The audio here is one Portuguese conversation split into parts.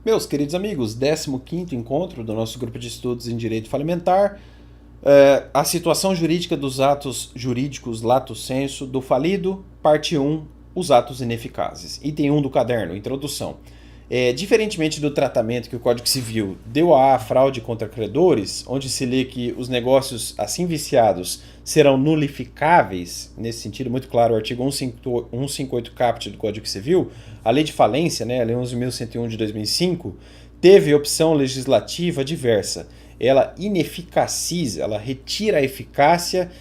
Meus queridos amigos, 15º encontro do nosso grupo de estudos em Direito Falimentar, a situação jurídica dos atos jurídicos lato sensu do falido, parte 1, os atos ineficazes. Item 1 do caderno, introdução. Diferentemente do tratamento que o Código Civil deu à fraude contra credores, onde se lê que os negócios assim viciados serão nulificáveis, nesse sentido muito claro, o artigo 158 caput do Código Civil, a lei de falência, né, a lei 11.101 de 2005, teve opção legislativa diversa. Ela ineficaciza, ela retira a eficácia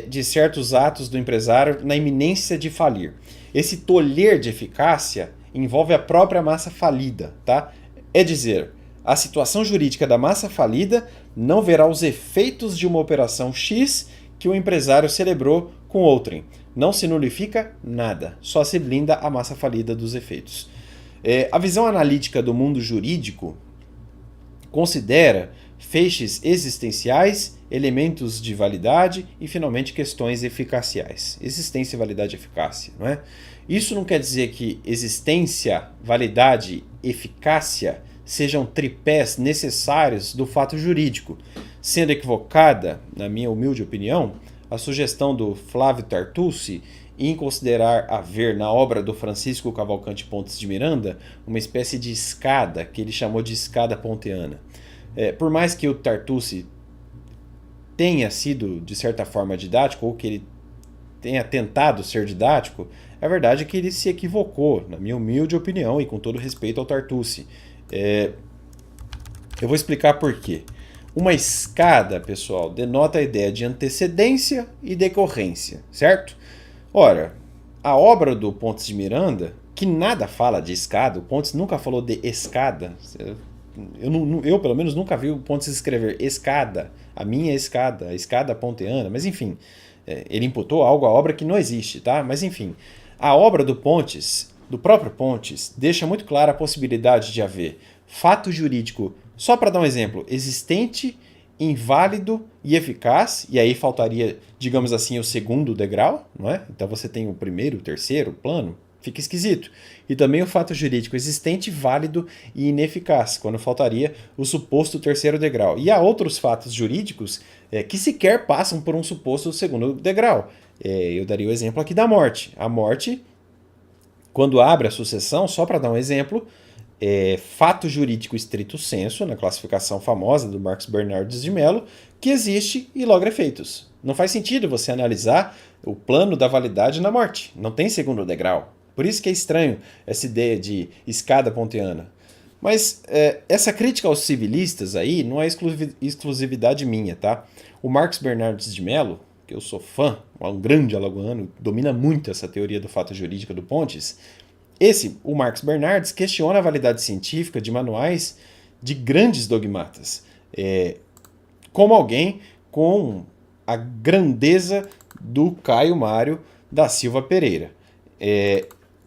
de certos atos do empresário na iminência de falir. Esse tolher de eficácia envolve a própria massa falida, tá? É dizer, a situação jurídica da massa falida não verá os efeitos de uma operação X que o empresário celebrou com outrem. Não se nulifica nada, só se blinda a massa falida dos efeitos. A visão analítica do mundo jurídico considera feixes existenciais, elementos de validade e, finalmente, questões eficaciais. Existência, validade e eficácia, não é? Isso não quer dizer que existência, validade e eficácia sejam tripés necessários do fato jurídico, sendo equivocada, na minha humilde opinião, a sugestão do Flávio Tartucci em considerar haver na obra do Francisco Cavalcante Pontes de Miranda uma espécie de escada, que ele chamou de escada ponteana. Por mais que o Tartucci tenha sido, de certa forma, didático, ou que ele tenha tentado ser didático, a verdade é que ele se equivocou, na minha humilde opinião, e com todo respeito ao Tartucci. Eu vou explicar por quê. Uma escada, pessoal, denota a ideia de antecedência e decorrência, certo? Ora, a obra do Pontes de Miranda, que nada fala de escada, o Pontes nunca falou de escada. Eu, pelo menos, nunca vi o Pontes escrever escada, a minha escada, a escada ponteana, mas enfim, ele imputou algo à obra que não existe, tá? Mas enfim, a obra do Pontes, do próprio Pontes, deixa muito clara a possibilidade de haver fato jurídico, só para dar um exemplo, existente, inválido e eficaz, e aí faltaria, digamos assim, o segundo degrau, não é? Então você tem o primeiro, o terceiro plano, fica esquisito. E também o fato jurídico existente, válido e ineficaz, quando faltaria o suposto terceiro degrau. E há outros fatos jurídicos que sequer passam por um suposto segundo degrau. Eu daria o exemplo aqui da morte. A morte, quando abre a sucessão, só para dar um exemplo, fato jurídico estrito sensu, na classificação famosa do Marcos Bernardes de Mello, que existe e logra efeitos. Não faz sentido você analisar o plano da validade na morte. Não tem segundo degrau. Por isso que é estranho essa ideia de escada ponteana. Mas essa crítica aos civilistas aí não é exclusividade minha, tá? O Marcos Bernardes de Mello, que eu sou fã, um grande alagoano, domina muito essa teoria do fato jurídico do Pontes. O Marcos Bernardes, questiona a validade científica de manuais de grandes dogmatas, como alguém com a grandeza do Caio Mário da Silva Pereira.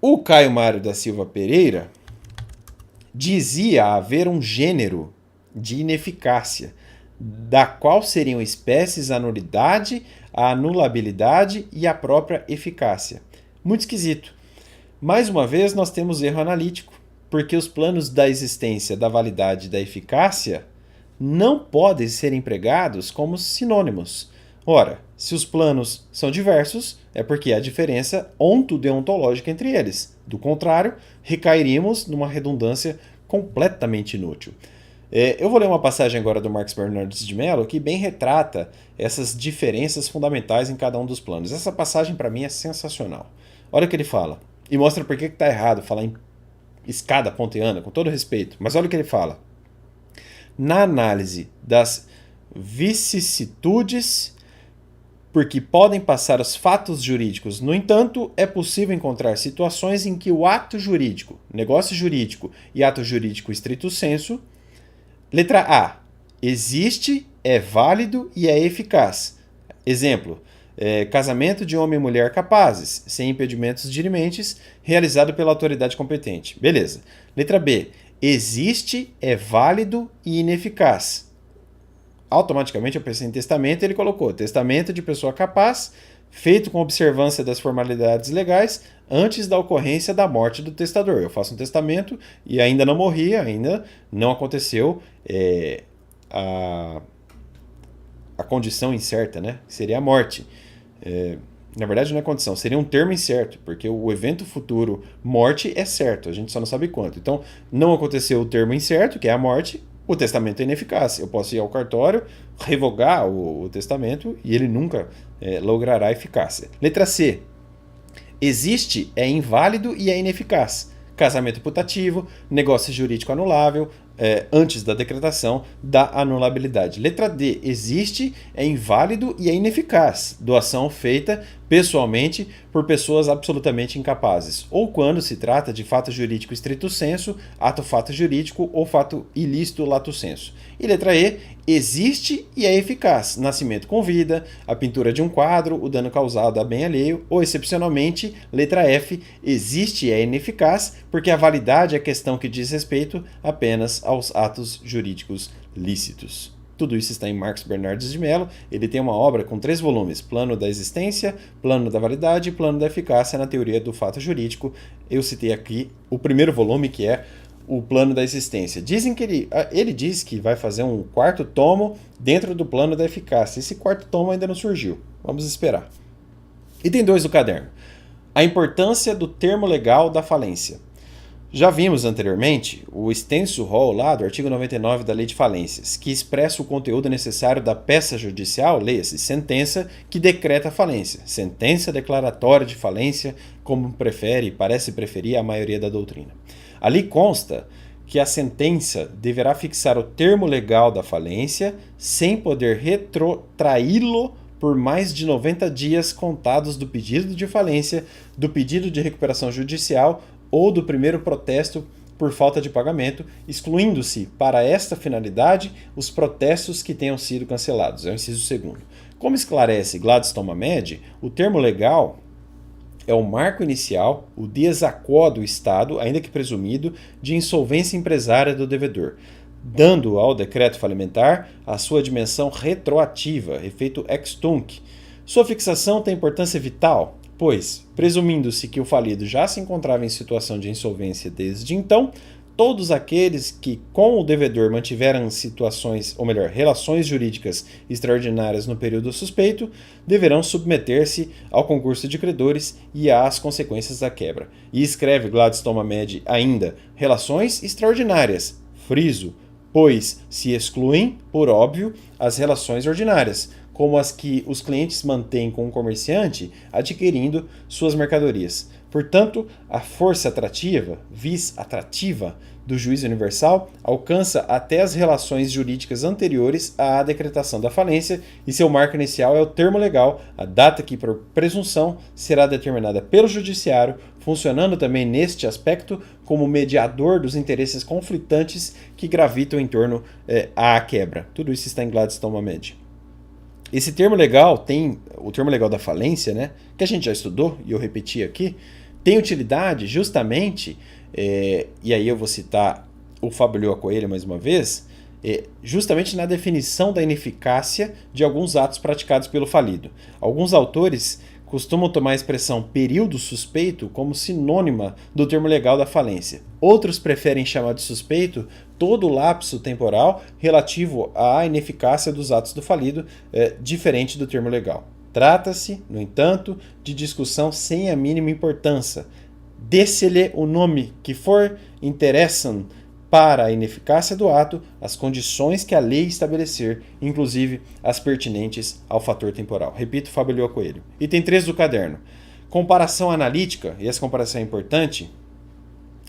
O Caio Mário da Silva Pereira dizia haver um gênero de ineficácia, da qual seriam espécies a nulidade, a anulabilidade e a própria eficácia. Muito esquisito. Mais uma vez, nós temos erro analítico, porque os planos da existência, da validade e da eficácia não podem ser empregados como sinônimos. Ora, se os planos são diversos, é porque há diferença ontodeontológica entre eles. Do contrário, recairíamos numa redundância completamente inútil. Eu vou ler uma passagem agora do Marcos Bernardes de Mello que bem retrata essas diferenças fundamentais em cada um dos planos. Essa passagem, para mim, é sensacional. Olha o que ele fala. E mostra por que está errado falar em escada ponteana, com todo respeito. Mas olha o que ele fala. Na análise das vicissitudes, porque podem passar os fatos jurídicos, no entanto, é possível encontrar situações em que o ato jurídico, negócio jurídico e ato jurídico estrito sensu, letra A, existe, é válido e é eficaz. Exemplo, casamento de homem e mulher capazes, sem impedimentos dirimentes, realizado pela autoridade competente. Beleza. Letra B. Existe, é válido e ineficaz. Automaticamente eu pensei em testamento e ele colocou testamento de pessoa capaz, feito com observância das formalidades legais antes da ocorrência da morte do testador. Eu faço um testamento e ainda não morri, ainda não aconteceu a condição incerta, né? Seria a morte. Na verdade não é condição, seria um termo incerto, porque o evento futuro morte é certo, a gente só não sabe quanto. Então, não aconteceu o termo incerto, que é a morte, o testamento é ineficaz. Eu posso ir ao cartório, revogar o testamento e ele nunca logrará eficácia. Letra C. Existe, é inválido e é ineficaz. Casamento putativo, negócio jurídico anulável, antes da decretação da anulabilidade. Letra D. Existe, é inválido e é ineficaz. Doação feita pessoalmente por pessoas absolutamente incapazes. Ou quando se trata de fato jurídico stricto sensu, ato fato jurídico ou fato ilícito lato sensu. E letra E. Existe e é eficaz. Nascimento com vida, a pintura de um quadro, o dano causado a bem alheio, ou excepcionalmente, letra F. Existe e é ineficaz, porque a validade é questão que diz respeito apenas aos atos jurídicos lícitos. Tudo isso está em Marcos Bernardes de Mello. Ele tem uma obra com 3 volumes: Plano da Existência, Plano da Validade e Plano da Eficácia na Teoria do Fato Jurídico. Eu citei aqui o primeiro volume, que é o Plano da Existência. Dizem que ele diz que vai fazer um 4º tomo dentro do Plano da Eficácia. Esse 4º tomo ainda não surgiu. Vamos esperar. Item 2 do caderno. A importância do termo legal da falência. Já vimos anteriormente o extenso rol lá do artigo 99 da Lei de Falências, que expressa o conteúdo necessário da peça judicial, leia-se, sentença que decreta a falência, sentença declaratória de falência, como parece preferir a maioria da doutrina. Ali consta que a sentença deverá fixar o termo legal da falência sem poder retrotraí-lo por mais de 90 dias contados do pedido de falência, do pedido de recuperação judicial ou do primeiro protesto por falta de pagamento, excluindo-se para esta finalidade os protestos que tenham sido cancelados. É o inciso 2º. Como esclarece Gladstone Ahmed, o termo legal é o marco inicial, o desaquo do Estado, ainda que presumido, de insolvência empresária do devedor, dando ao decreto falimentar a sua dimensão retroativa, efeito ex tunc. Sua fixação tem importância vital, pois, presumindo-se que o falido já se encontrava em situação de insolvência desde então, todos aqueles que com o devedor mantiveram relações jurídicas extraordinárias no período suspeito, deverão submeter-se ao concurso de credores e às consequências da quebra. E escreve Gladstone Ahmed ainda, relações extraordinárias, friso, pois se excluem, por óbvio, as relações ordinárias, como as que os clientes mantêm com o comerciante adquirindo suas mercadorias. Portanto, a força atrativa, vis atrativa, do juízo universal alcança até as relações jurídicas anteriores à decretação da falência e seu marco inicial é o termo legal, a data que, por presunção, será determinada pelo judiciário, funcionando também neste aspecto como mediador dos interesses conflitantes que gravitam em torno à quebra. Tudo isso está em Gladstone Ahmed. Esse termo legal o termo legal da falência, né, que a gente já estudou e eu repeti aqui, tem utilidade justamente, e aí eu vou citar o Fabio Coelho mais uma vez, justamente na definição da ineficácia de alguns atos praticados pelo falido. Alguns autores costumam tomar a expressão período suspeito como sinônima do termo legal da falência. Outros preferem chamar de suspeito todo o lapso temporal relativo à ineficácia dos atos do falido, diferente do termo legal. Trata-se, no entanto, de discussão sem a mínima importância. Dê-se-lhe o nome que for, interessam para a ineficácia do ato as condições que a lei estabelecer, inclusive as pertinentes ao fator temporal. Repito, Fabio Coelho. Item 3 do caderno. Comparação analítica, e essa comparação é importante,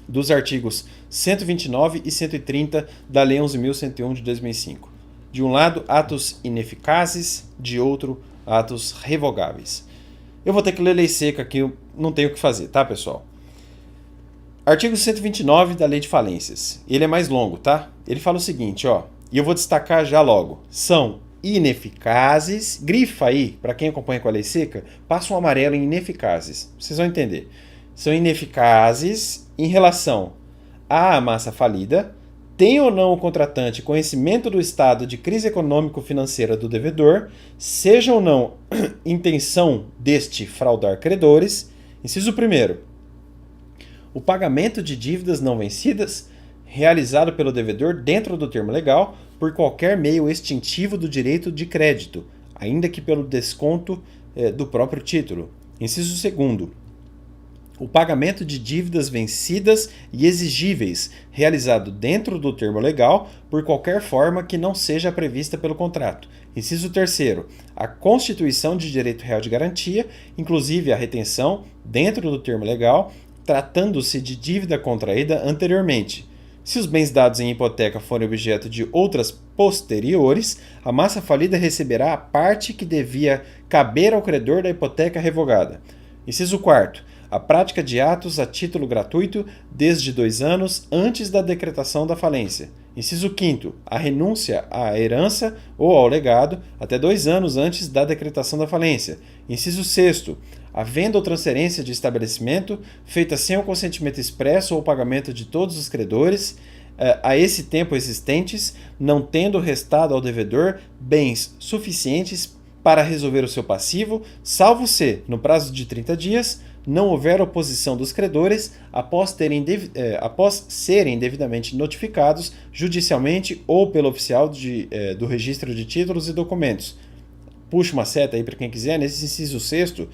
dos artigos 129 e 130 da Lei 11.101 de 2005. De um lado, atos ineficazes, de outro, atos revogáveis. Eu vou ter que ler lei seca aqui, eu não tenho o que fazer, tá, pessoal? Artigo 129 da Lei de Falências. Ele é mais longo, tá? Ele fala o seguinte, ó, e eu vou destacar já logo. São ineficazes, grifa aí, para quem acompanha com a lei seca, passa um amarelo em ineficazes. Vocês vão entender. São ineficazes em relação à massa falida, tem ou não o contratante conhecimento do estado de crise econômico-financeira do devedor, seja ou não intenção deste fraudar credores. Inciso 1º. O pagamento de dívidas não vencidas realizado pelo devedor dentro do termo legal por qualquer meio extintivo do direito de crédito, ainda que pelo desconto do próprio título. Inciso 2º. O pagamento de dívidas vencidas e exigíveis, realizado dentro do termo legal, por qualquer forma que não seja prevista pelo contrato. Inciso 3º. A constituição de direito real de garantia, inclusive a retenção, dentro do termo legal, tratando-se de dívida contraída anteriormente. Se os bens dados em hipoteca forem objeto de outras posteriores, a massa falida receberá a parte que devia caber ao credor da hipoteca revogada. Inciso 4º. A prática de atos a título gratuito desde 2 anos antes da decretação da falência. Inciso 5º. A renúncia à herança ou ao legado até 2 anos antes da decretação da falência. Inciso 6º. A venda ou transferência de estabelecimento feita sem o consentimento expresso ou pagamento de todos os credores a esse tempo existentes, não tendo restado ao devedor bens suficientes para resolver o seu passivo, salvo se, no prazo de 30 dias, não houver oposição dos credores após serem devidamente notificados judicialmente ou pelo oficial do registro de títulos e documentos. Puxa uma seta aí para quem quiser. Nesse inciso 6º,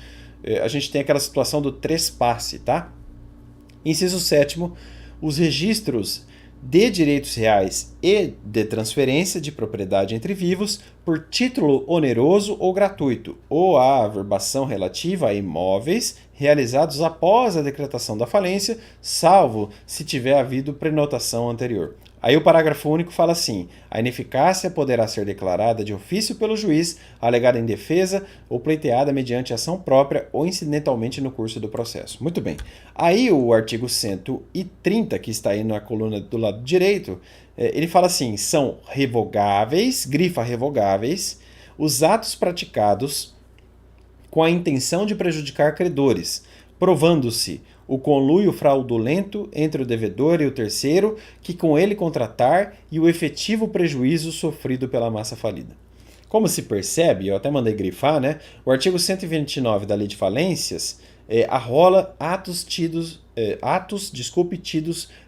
a gente tem aquela situação do trespasse, tá? Inciso 7º, os registros de direitos reais e de transferência de propriedade entre vivos por título oneroso ou gratuito, ou a averbação relativa a imóveis realizados após a decretação da falência, salvo se tiver havido prenotação anterior. Aí o parágrafo único fala assim: a ineficácia poderá ser declarada de ofício pelo juiz, alegada em defesa ou pleiteada mediante ação própria ou incidentalmente no curso do processo. Muito bem. Aí o artigo 130, que está aí na coluna do lado direito, ele fala assim: são revogáveis, grifa revogáveis, os atos praticados com a intenção de prejudicar credores, provando-se o conluio fraudulento entre o devedor e o terceiro que com ele contratar e o efetivo prejuízo sofrido pela massa falida. Como se percebe, eu até mandei grifar, né? O artigo 129 da Lei de Falências arrola atos tidos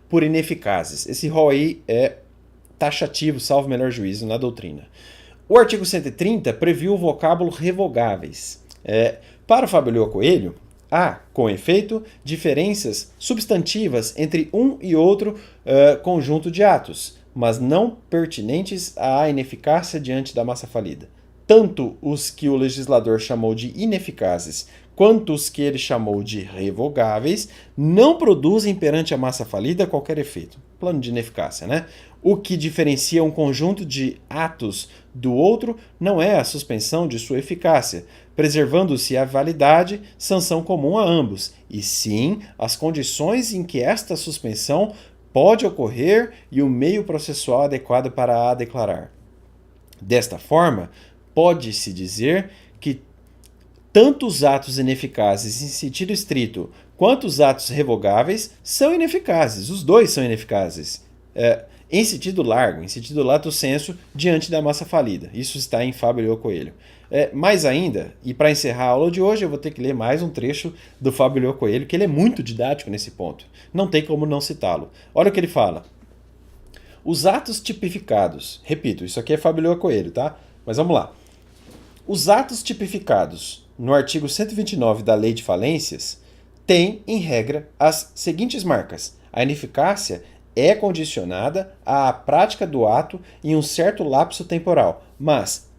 por ineficazes. Esse rol aí é taxativo, salvo melhor juízo, na doutrina. O artigo 130 previu o vocábulo revogáveis. Para o Fábio Coelho, há, com efeito, diferenças substantivas entre um e outro conjunto de atos, mas não pertinentes à ineficácia diante da massa falida. Tanto os que o legislador chamou de ineficazes, quanto os que ele chamou de revogáveis, não produzem perante a massa falida qualquer efeito. Plano de ineficácia, né? O que diferencia um conjunto de atos do outro não é a suspensão de sua eficácia, preservando-se a validade, sanção comum a ambos, e sim as condições em que esta suspensão pode ocorrer e o meio processual adequado para a declarar. Desta forma, pode-se dizer que tanto os atos ineficazes em sentido estrito quanto os atos revogáveis são ineficazes. Os dois são ineficazes. Em sentido largo, em sentido lato sensu, diante da massa falida. Isso está em Fábio Coelho. Mais ainda, e para encerrar a aula de hoje, eu vou ter que ler mais um trecho do Fábio Coelho, que ele é muito didático nesse ponto. Não tem como não citá-lo. Olha o que ele fala. Os atos tipificados, repito, isso aqui é Fábio Coelho, tá? Mas vamos lá. Os atos tipificados no artigo 129 da Lei de Falências têm, em regra, as seguintes marcas. A ineficácia é condicionada à prática do ato em um certo lapso temporal, mas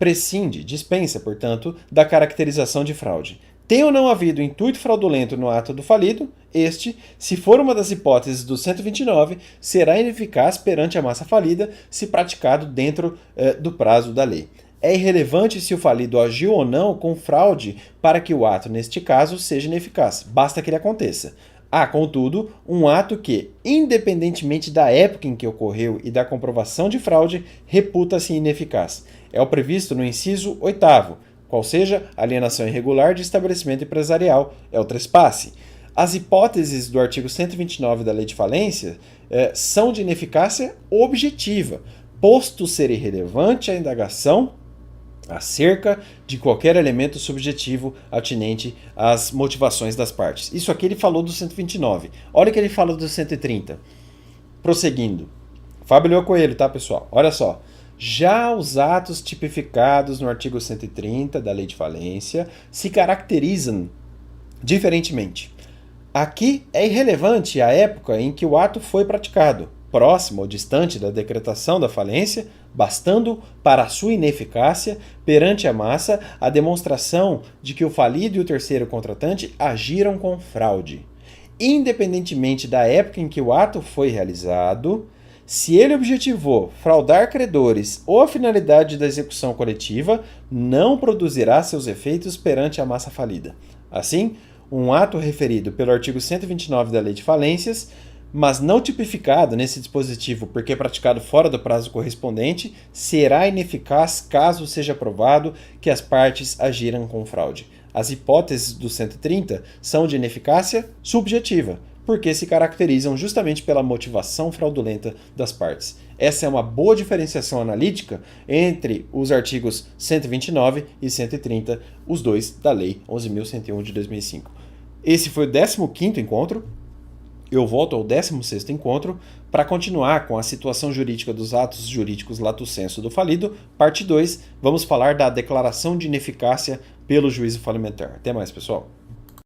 dispensa, portanto, da caracterização de fraude. Tem ou não havido intuito fraudulento no ato do falido, este, se for uma das hipóteses do 129, será ineficaz perante a massa falida se praticado dentro do prazo da lei. É irrelevante se o falido agiu ou não com fraude para que o ato, neste caso, seja ineficaz. Basta que ele aconteça. Há, contudo, um ato que, independentemente da época em que ocorreu e da comprovação de fraude, reputa-se ineficaz. É o previsto no inciso 8º, qual seja alienação irregular de estabelecimento empresarial, é o trespasse. As hipóteses do artigo 129 da Lei de Falência são de ineficácia objetiva, posto ser irrelevante a indagação acerca de qualquer elemento subjetivo atinente às motivações das partes. Isso aqui ele falou do 129. Olha o que ele fala do 130. Prosseguindo. Fábio Leão Coelho, tá, pessoal? Olha só. Já os atos tipificados no artigo 130 da Lei de Falência se caracterizam diferentemente. Aqui é irrelevante a época em que o ato foi praticado, próximo ou distante da decretação da falência, bastando para a sua ineficácia perante a massa a demonstração de que o falido e o terceiro contratante agiram com fraude. Independentemente da época em que o ato foi realizado, se ele objetivou fraudar credores ou a finalidade da execução coletiva, não produzirá seus efeitos perante a massa falida. Assim, um ato referido pelo artigo 129 da Lei de Falências, mas não tipificado nesse dispositivo porque praticado fora do prazo correspondente, será ineficaz caso seja provado que as partes agiram com fraude. As hipóteses do 130 são de ineficácia subjetiva, porque se caracterizam justamente pela motivação fraudulenta das partes. Essa é uma boa diferenciação analítica entre os artigos 129 e 130, os dois da Lei 11.101 de 2005. Esse foi o 15º encontro. Eu volto ao 16º encontro para continuar com a situação jurídica dos atos jurídicos lato sensu do falido. Parte 2, vamos falar da declaração de ineficácia pelo juízo falimentar. Até mais, pessoal.